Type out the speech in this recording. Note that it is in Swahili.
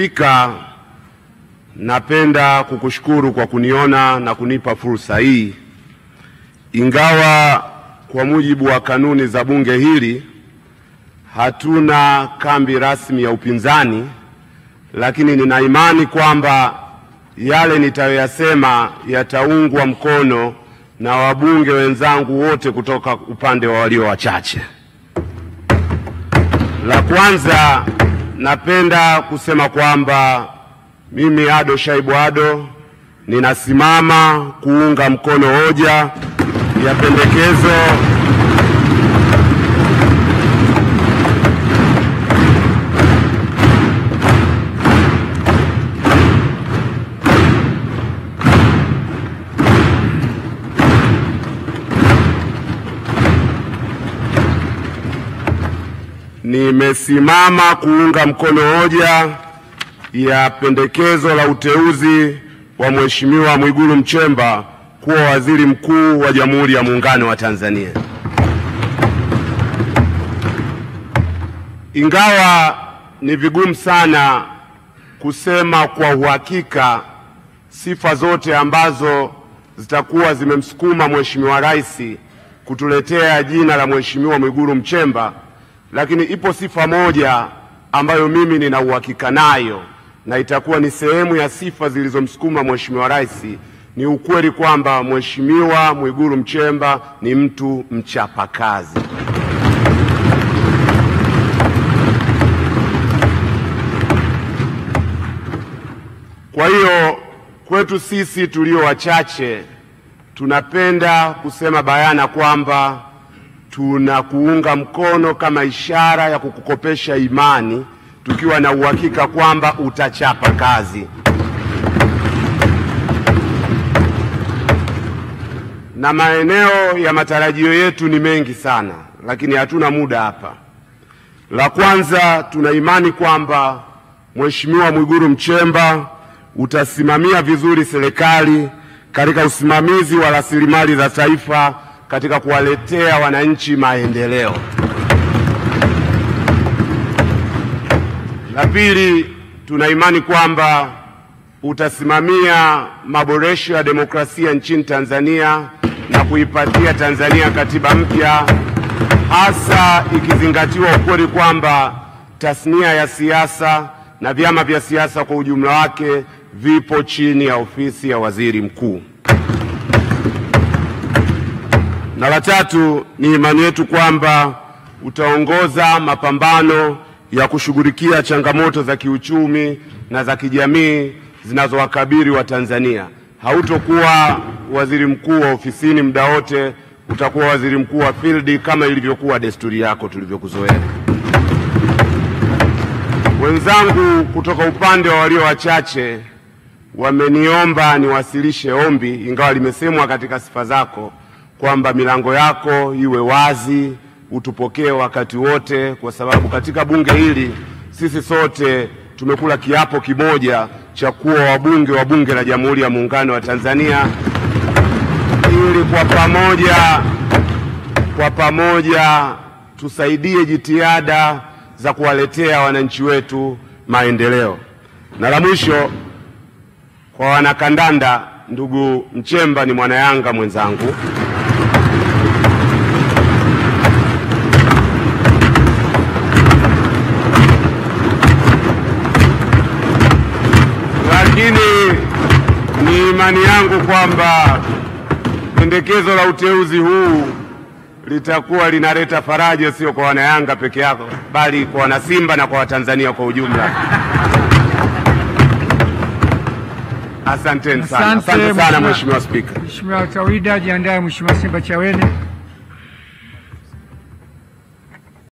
Spika, napenda kukushukuru kwa kuniona na kunipa fursa hii. Ingawa kwa mujibu wa kanuni za bunge hili hatuna kambi rasmi ya upinzani, lakini nina imani kwamba yale nitayoyasema yataungwa mkono na wabunge wenzangu wote kutoka upande wa walio wachache. La kwanza, napenda kusema kwamba mimi Ado Shaibu Ado ninasimama kuunga mkono hoja ya pendekezo nimesimama kuunga mkono hoja ya pendekezo la uteuzi wa Mheshimiwa Mwigulu Nchemba kuwa waziri mkuu wa Jamhuri ya Muungano wa Tanzania. Ingawa ni vigumu sana kusema kwa uhakika sifa zote ambazo zitakuwa zimemsukuma Mheshimiwa Rais kutuletea jina la Mheshimiwa Mwigulu Nchemba, lakini ipo sifa moja ambayo mimi nina uhakika nayo na itakuwa ni sehemu ya sifa zilizomsukuma Mheshimiwa Rais. Ni ukweli kwamba Mheshimiwa Mwigulu Nchemba ni mtu mchapakazi. Kwa hiyo kwetu sisi tulio wachache tunapenda kusema bayana kwamba tunakuunga mkono kama ishara ya kukukopesha imani, tukiwa na uhakika kwamba utachapa kazi. Na maeneo ya matarajio yetu ni mengi sana, lakini hatuna muda hapa. La kwanza, tuna imani kwamba Mheshimiwa Mwigulu Nchemba utasimamia vizuri serikali katika usimamizi wa rasilimali za taifa katika kuwaletea wananchi maendeleo. La pili, tuna imani kwamba utasimamia maboresho ya demokrasia nchini Tanzania na kuipatia Tanzania katiba mpya, hasa ikizingatiwa ukweli kwamba tasnia ya siasa na vyama vya siasa kwa ujumla wake vipo chini ya ofisi ya waziri mkuu. Na la tatu, ni imani yetu kwamba utaongoza mapambano ya kushughulikia changamoto za kiuchumi na za kijamii zinazowakabili wa Tanzania. Hautokuwa waziri mkuu wa ofisini muda wote, utakuwa waziri mkuu wa field kama ilivyokuwa desturi yako tulivyokuzoea. Wenzangu kutoka upande wa walio wachache wameniomba niwasilishe ombi, ingawa limesemwa katika sifa zako kwamba milango yako iwe wazi, utupokee wakati wote, kwa sababu katika bunge hili sisi sote tumekula kiapo kimoja cha kuwa wabunge wa Bunge la Jamhuri ya Muungano wa Tanzania, ili kwa pamoja tusaidie jitihada za kuwaletea wananchi wetu maendeleo. Na la mwisho, kwa wanakandanda, ndugu Nchemba ni mwana Yanga mwenzangu. Lakini ni imani yangu kwamba pendekezo la uteuzi huu litakuwa linaleta faraja sio kwa wana Yanga peke yao, bali kwa wana Simba na kwa Watanzania kwa ujumla. Asante sana. Asante sana Mheshimiwa Spika. Mheshimiwa Tawida, jiandae Mheshimiwa Simba Chawene.